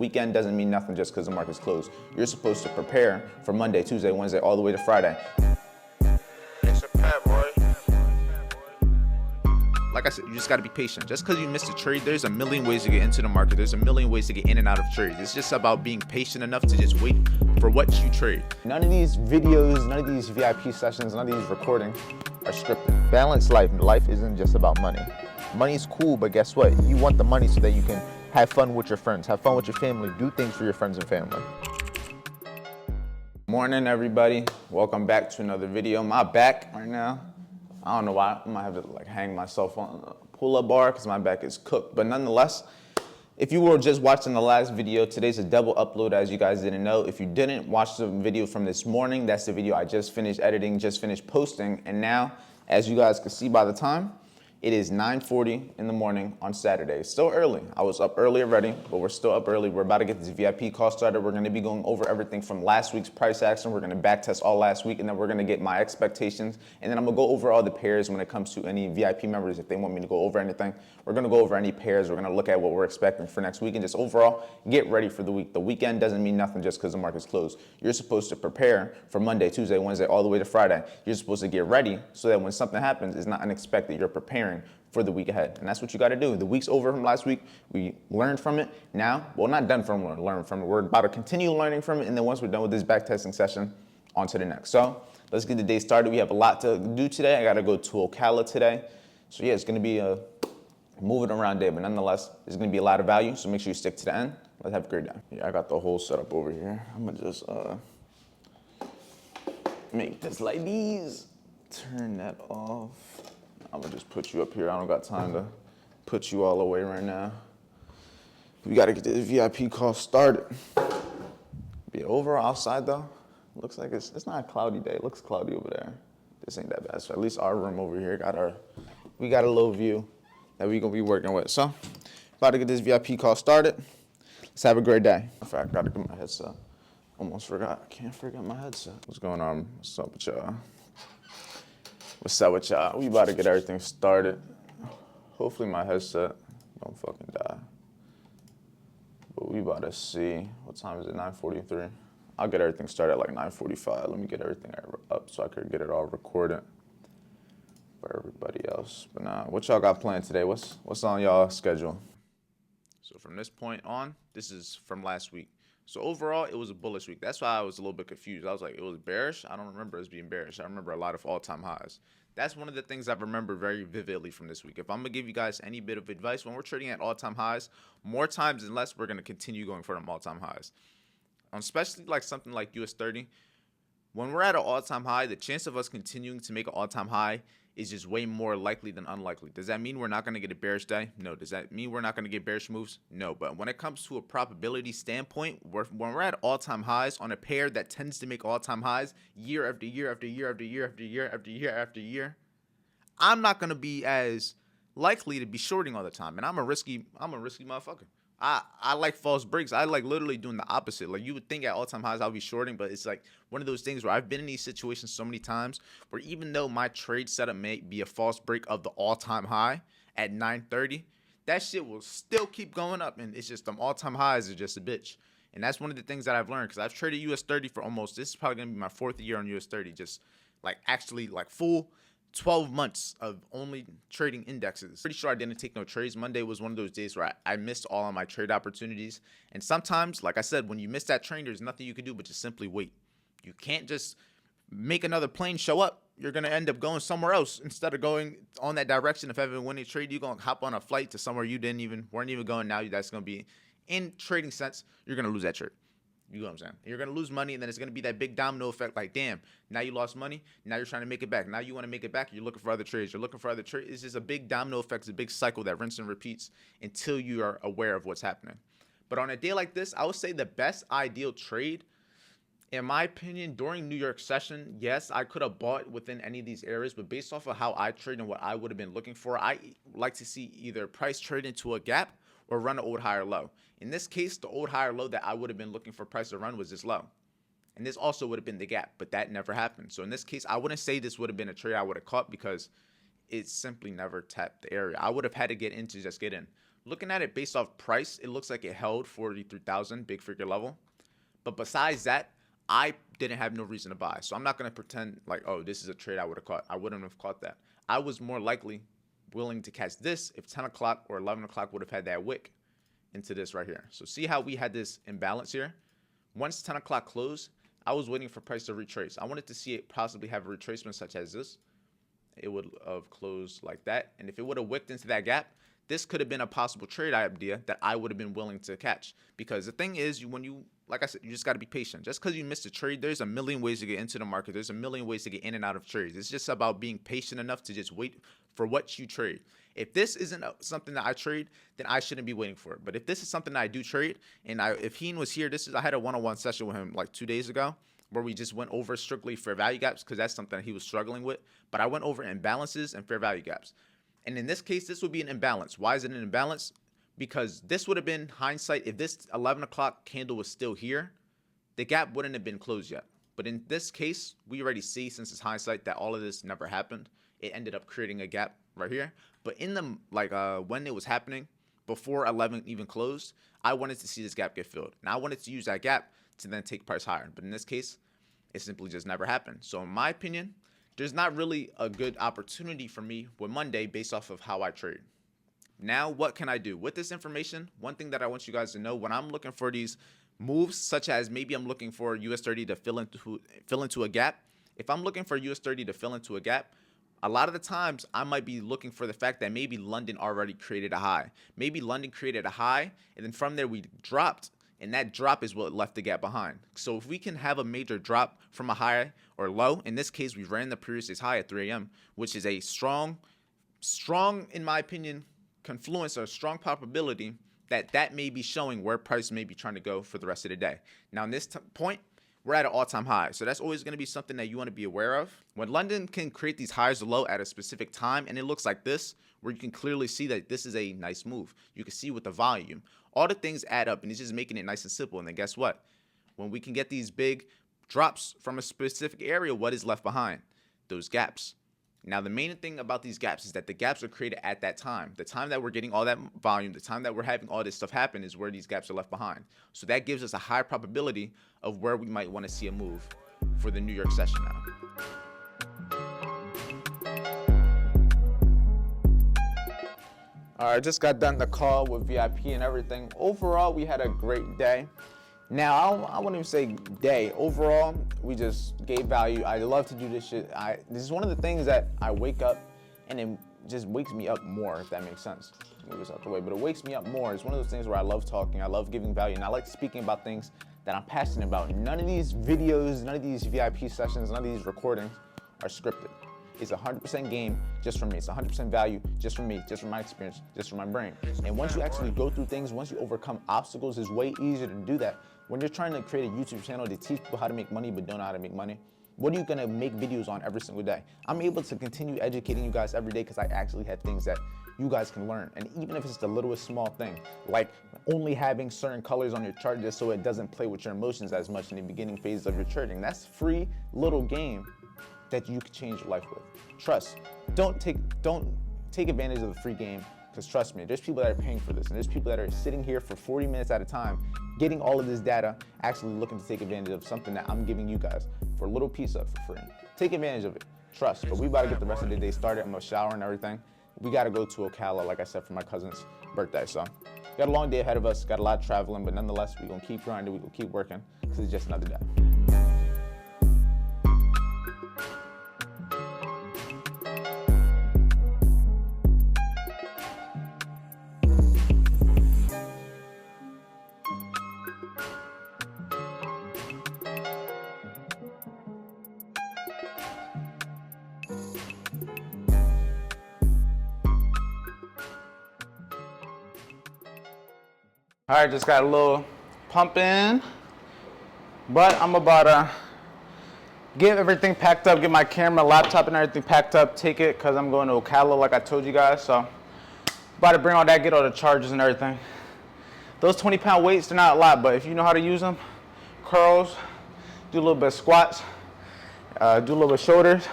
Weekend doesn't mean nothing just because the market's closed. You're supposed to prepare for Monday, Tuesday, Wednesday, all the way to Friday. It's a pep, boy. Like I said, you just got to be patient. Just because you missed a trade, there's a million ways to get into the market. There's a million ways to get in and out of trades. It's just about being patient enough to just wait for what you trade. None of these videos, none of these VIP sessions, none of these recordings are scripted. Balanced life. Life isn't just about money. Money's cool, but guess what? You want the money so that you can have fun with your friends, have fun with your family, do things for your friends and family. Morning, everybody. Welcome back to another video. My back right now, I don't know why. I might have to like hang myself on a pull-up bar because my back is cooked. But nonetheless, if you were just watching the last video, today's a double upload, as you guys didn't know. If you didn't watch the video from this morning, that's the video I just finished editing, just finished posting. And now, as you guys can see by the time, it is 9:40 in the morning on Saturday. It's still early. I was up early already, but we're still up early. We're about to get this VIP call started. We're going to be going over everything from last week's price action. We're going to back test all last week, and then we're going to get my expectations. And then I'm going to go over all the pairs when it comes to any VIP members. If they want me to go over anything, we're going to go over any pairs. We're going to look at what we're expecting for next week and just overall get ready for the week. The weekend doesn't mean nothing just because the market's closed. You're supposed to prepare for Monday, Tuesday, Wednesday, all the way to Friday. You're supposed to get ready so that when something happens, it's not unexpected. You're preparing for the week ahead. And that's what you got to do. The week's over from last week. We learned from it. Now, well, not done from learning from it. We're about to continue learning from it. And then once we're done with this back testing session, on to the next. So let's get the day started. We have a lot to do today. I got to go to Ocala today. So yeah, it's going to be a moving around day, but nonetheless, there's going to be a lot of value. So make sure you stick to the end. Let's have a great day. Yeah, I got the whole setup over here. I'm going to just make this like these. Turn that off. I'm gonna just put you up here. I don't got time to put you all away right now. We gotta get this VIP call started. Be over outside though. Looks like it's not a cloudy day. It looks cloudy over there. This ain't that bad. So at least our room over here we got a little view that we gonna be working with. So about to get this VIP call started. Let's have a great day. In fact, I gotta get my headset. Almost forgot. I can't forget my headset. What's going on? What's up with y'all? What's up with y'all? We about to get everything started. Hopefully my headset don't fucking die. But we about to see. What time is it? 9:43. I'll get everything started at like 9:45. Let me get everything up so I could get it all recorded for everybody else. But nah, what y'all got planned today? What's on y'all schedule? So from this point on, this is from last week. So overall, it was a bullish week. That's why I was a little bit confused. I was like, it was bearish? I don't remember it as being bearish. I remember a lot of all-time highs. That's one of the things I remember very vividly from this week. If I'm going to give you guys any bit of advice, when we're trading at all-time highs, more times than less, we're going to continue going for them all-time highs. Especially like something like US 30. When we're at an all-time high, the chance of us continuing to make an all-time high is just way more likely than unlikely. Does that mean we're not going to get a bearish day? No. Does that mean we're not going to get bearish moves? No. But when it comes to a probability standpoint, when we're at all-time highs on a pair that tends to make all-time highs year after year after year after year after year after year after year, I'm not going to be as likely to be shorting all the time. And I'm a risky motherfucker. I like false breaks. I like literally doing the opposite. Like you would think at all-time highs I'll be shorting, but it's like one of those things where I've been in these situations so many times where even though my trade setup may be a false break of the all-time high at 9:30, that shit will still keep going up, and it's just them all-time highs are just a bitch. And that's one of the things that I've learned because I've traded US 30 for almost, this is probably gonna be my 4th year on US 30, just like actually like full 12 months of only trading indexes. Pretty sure I didn't take no trades. Monday was one of those days where I missed all of my trade opportunities. And sometimes, like I said, when you miss that train, there's nothing you can do but just simply wait. You can't just make another plane show up. You're going to end up going somewhere else instead of going on that direction. If ever winning a trade, you're going to hop on a flight to somewhere you weren't even going. Now that's going to be, in trading sense, you're going to lose that trade. You know what I'm saying? You're going to lose money, and then it's going to be that big domino effect like, damn, now you lost money. Now you're trying to make it back. Now you want to make it back. You're looking for other trades. You're looking for other trades. It's just a big domino effect. It's a big cycle that rinses and repeats until you are aware of what's happening. But on a day like this, I would say the best ideal trade, in my opinion, during New York session, yes, I could have bought within any of these areas, but based off of how I trade and what I would have been looking for, I like to see either price trade into a gap or run an old higher low. In this case, the old higher low that I would have been looking for price to run was this low. And this also would have been the gap, but that never happened. So in this case, I wouldn't say this would have been a trade I would have caught because it simply never tapped the area. I would have had to get in to just get in. Looking at it based off price, it looks like it held 43,000 big figure level. But besides that, I didn't have no reason to buy. So I'm not going to pretend like, oh, this is a trade I would have caught. I wouldn't have caught that. I was more likely willing to catch this if 10 o'clock or 11 o'clock would have had that wick into this right here. So see how we had this imbalance here? Once 10 o'clock closed, I was waiting for price to retrace. I wanted to see it possibly have a retracement such as this. It would have closed like that. And if it would have wicked into that gap, this could have been a possible trade idea that I would have been willing to catch. Because the thing is, when you, like I said, you just got to be patient. Just because you missed a trade, there's a million ways to get into the market. There's a million ways to get in and out of trades. It's just about being patient enough to just wait for what you trade. If this isn't something that I trade, then I shouldn't be waiting for it. But if this is something that I do trade, and if Heen was here, I had a one-on-one session with him like 2 days ago, where we just went over strictly fair value gaps because that's something that he was struggling with. But I went over imbalances and fair value gaps. And in this case, this would be an imbalance. Why is it an imbalance? Because this would have been hindsight. If this 11 o'clock candle was still here, the gap wouldn't have been closed yet. But in this case, we already see, since it's hindsight, that all of this never happened. It ended up creating a gap right here. But in the when it was happening, before 11 even closed, I wanted to see this gap get filled. And I wanted to use that gap to then take price higher. But in this case, it simply just never happened. So in my opinion, there's not really a good opportunity for me with Monday based off of how I trade. Now, what can I do? With this information, one thing that I want you guys to know, when I'm looking for these moves, such as maybe I'm looking for US30 to fill into a gap. If I'm looking for US30 to fill into a gap, a lot of the times I might be looking for the fact that maybe London already created a high. Maybe London created a high, and then from there we dropped, and that drop is what left the gap behind. So if we can have a major drop from a high or low, in this case we ran the previous day's high at 3 a.m., which is a strong, in my opinion, confluence or strong probability that may be showing where price may be trying to go for the rest of the day. Now, in this point, we're at an all-time high. So that's always going to be something that you want to be aware of. When London can create these highs or low at a specific time, and it looks like this, where you can clearly see that this is a nice move. You can see with the volume. All the things add up, and it's just making it nice and simple. And then guess what? When we can get these big drops from a specific area, what is left behind? Those gaps. Now, the main thing about these gaps is that the gaps are created at that time. The time that we're getting all that volume, the time that we're having all this stuff happen is where these gaps are left behind. So that gives us a high probability of where we might want to see a move for the New York session now. All right, just got done the call with VIP and everything. Overall, we had a great day. Now, I wouldn't even say day. Overall, we just gave value. I love to do this shit. This is one of the things that I wake up and it just wakes me up more, if that makes sense. Move this out the way, but it wakes me up more. It's one of those things where I love talking, I love giving value, and I like speaking about things that I'm passionate about. None of these videos, none of these VIP sessions, none of these recordings are scripted. It's 100% game just for me. It's 100% value just for me, just from my experience, just from my brain. And once you actually go through things, once you overcome obstacles, it's way easier to do that. When you're trying to create a YouTube channel to teach people how to make money but don't know how to make money, what are you gonna make videos on every single day? I'm able to continue educating you guys every day because I actually have things that you guys can learn. And even if it's the littlest small thing, like only having certain colors on your chart just so it doesn't play with your emotions as much in the beginning phases of your trading, that's free little game that you can change your life with. Trust, don't take advantage of the free game, because trust me, there's people that are paying for this, and there's people that are sitting here for 40 minutes at a time, getting all of this data, actually looking to take advantage of something that I'm giving you guys for a little piece of for free. Take advantage of it, trust. But we about to get the rest of the day started. I'm gonna shower and everything. We gotta go to Ocala, like I said, for my cousin's birthday. So, got a long day ahead of us, got a lot of traveling, but nonetheless, we're gonna keep grinding, we're gonna keep working, because it's just another day. All right, just got a little pump in, but I'm about to get everything packed up, get my camera, laptop, and everything packed up, take it, because I'm going to Ocala like I told you guys. So about to bring all that, get all the charges and everything. Those 20-pound weights, they're not a lot, but if you know how to use them, curls, do a little bit of squats, do a little bit of shoulders,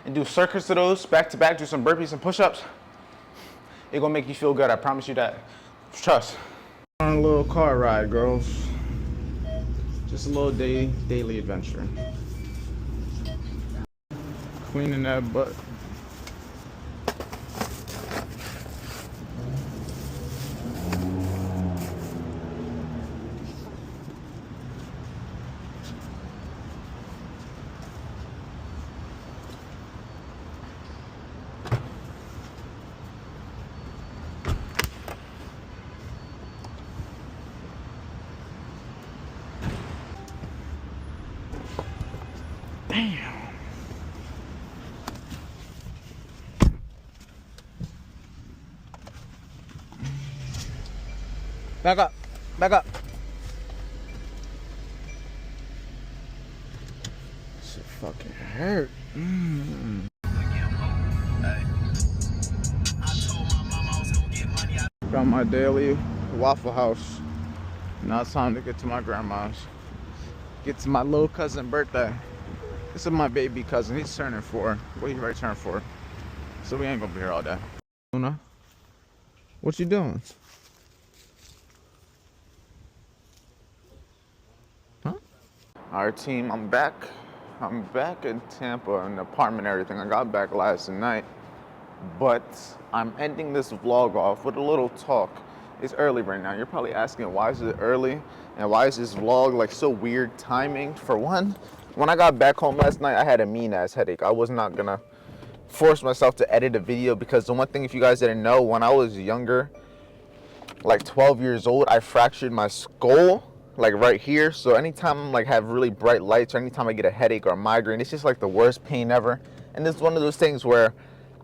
and do circuits of those back to back, do some burpees and push-ups. It gonna make you feel good. I promise you that. Trust. On a little car ride, girls. Just a little daily adventure. Cleaning that butt. Back up. Back up. Shit fucking hurt. Got my daily Waffle House. Now it's time to get to my grandma's. Get to my little cousin's birthday. This is my baby cousin. He's turning 4. Well, he already turned 4. So we ain't gonna be here all day. Luna, what you doing? Alright team, I'm back. I'm back in Tampa in the apartment and everything. I got back last night. But I'm ending this vlog off with a little talk. It's early right now. You're probably asking why is it early? And why is this vlog like so weird timing? For one, when I got back home last night, I had a mean ass headache. I was not gonna force myself to edit a video because the one thing, if you guys didn't know, when I was younger, like 12 years old, I fractured my skull. Like right here. So anytime I'm like have really bright lights or anytime I get a headache or a migraine, it's just like the worst pain ever. And it's one of those things where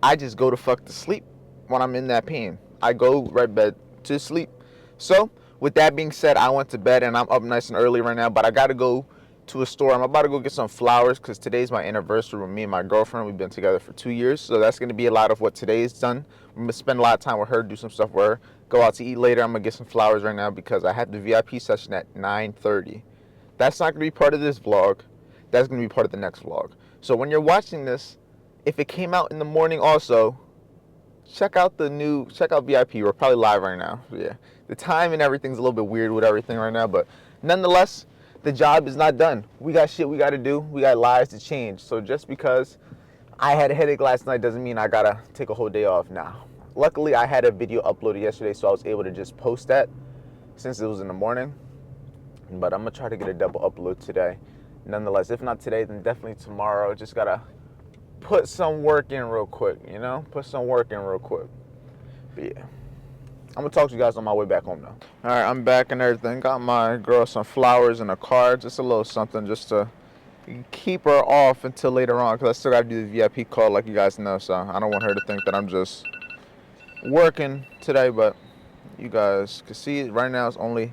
I just go to fuck to sleep when I'm in that pain. I go right bed to sleep. So with that being said, I went to bed and I'm up nice and early right now, but I gotta go to a store. I'm about to go get some flowers because today's my anniversary with me and my girlfriend. We've been together for 2 years. So that's gonna be a lot of what today's done. I'm gonna spend a lot of time with her, do some stuff with her. Go out to eat later. I'm gonna get some flowers right now because I have the VIP session at 9:30. That's not gonna be part of this vlog. That's gonna be part of the next vlog. So when you're watching this, if it came out in the morning also, check out VIP. We're probably live right now. Yeah, the time and everything's a little bit weird with everything right now, but nonetheless, the job is not done. We got shit we gotta do. We got lives to change. So just because I had a headache last night doesn't mean I gotta take a whole day off now. Luckily, I had a video uploaded yesterday, so I was able to just post that since it was in the morning. But I'm gonna try to get a double upload today. Nonetheless, if not today, then definitely tomorrow. Just gotta put some work in real quick, you know? Put some work in real quick. But yeah, I'm gonna talk to you guys on my way back home now. All right, I'm back and everything. Got my girl some flowers and a card, just a little something just to keep her off until later on, because I still gotta do the VIP call like you guys know, so I don't want her to think that I'm just working today. But you guys can see it right now. It's only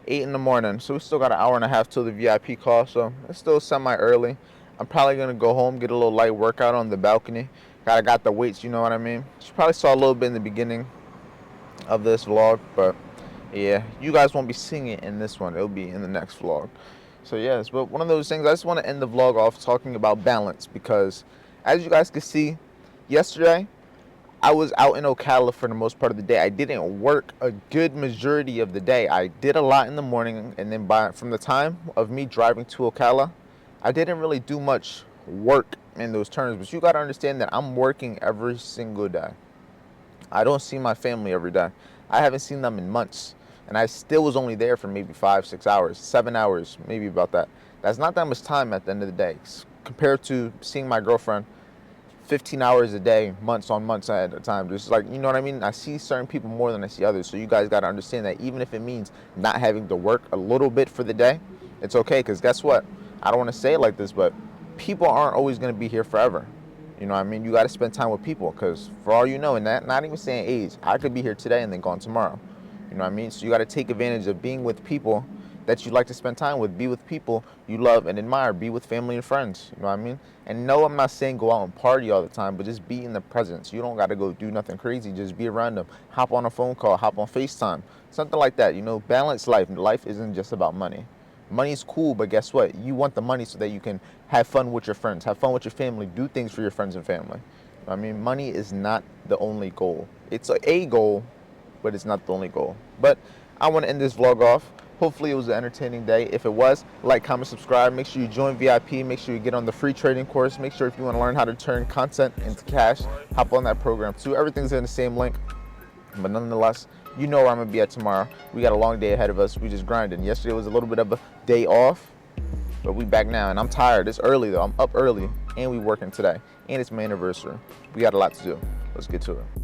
8 in the morning, so we still got an hour and a half till the VIP call, so it's still semi early. I'm probably gonna go home, get a little light workout on the balcony. I got the weights, you know what I mean? You probably saw a little bit in the beginning of this vlog, but yeah, you guys won't be seeing it in this one. It'll be in the next vlog. So yes, but one of those things, I just want to end the vlog off talking about balance, because as you guys can see, yesterday I was out in Ocala for the most part of the day. I didn't work a good majority of the day. I did a lot in the morning, and then from the time of me driving to Ocala, I didn't really do much work in those terms. But you got to understand that I'm working every single day. I don't see my family every day. I haven't seen them in months. And I still was only there for maybe 5, 6 hours, 7 hours, maybe about that. That's not that much time at the end of the day compared to seeing my girlfriend 15 hours a day, months on months at a time. Just like, you know what I mean? I see certain people more than I see others. So you guys got to understand that even if it means not having to work a little bit for the day, it's okay. Because guess what? I don't want to say it like this, but people aren't always going to be here forever. You know what I mean? You got to spend time with people, because for all you know, and that, not even saying age, I could be here today and then gone tomorrow. You know what I mean? So you got to take advantage of being with people that you like to spend time with. Be with people you love and admire. Be with family and friends. You know what I mean? And no, I'm not saying go out and party all the time, but just be in the presence. You don't got to go do nothing crazy. Just be around them. Hop on a phone call. Hop on FaceTime. Something like that. You know, balance life. Life isn't just about money. Money's cool, but guess what? You want the money so that you can have fun with your friends, have fun with your family, do things for your friends and family. I mean, money is not the only goal. It's a goal, but it's not the only goal. But I want to end this vlog off. Hopefully it was an entertaining day. If it was, like, comment, subscribe. Make sure you join VIP. Make sure you get on the free trading course. Make sure if you want to learn how to turn content into cash, hop on that program too. Everything's in the same link. But nonetheless, you know where I'm going to be at tomorrow. We got a long day ahead of us. We just grinding. Yesterday was a little bit of a day off, but we back now. And I'm tired. It's early though. I'm up early and we working today. And it's my anniversary. We got a lot to do. Let's get to it.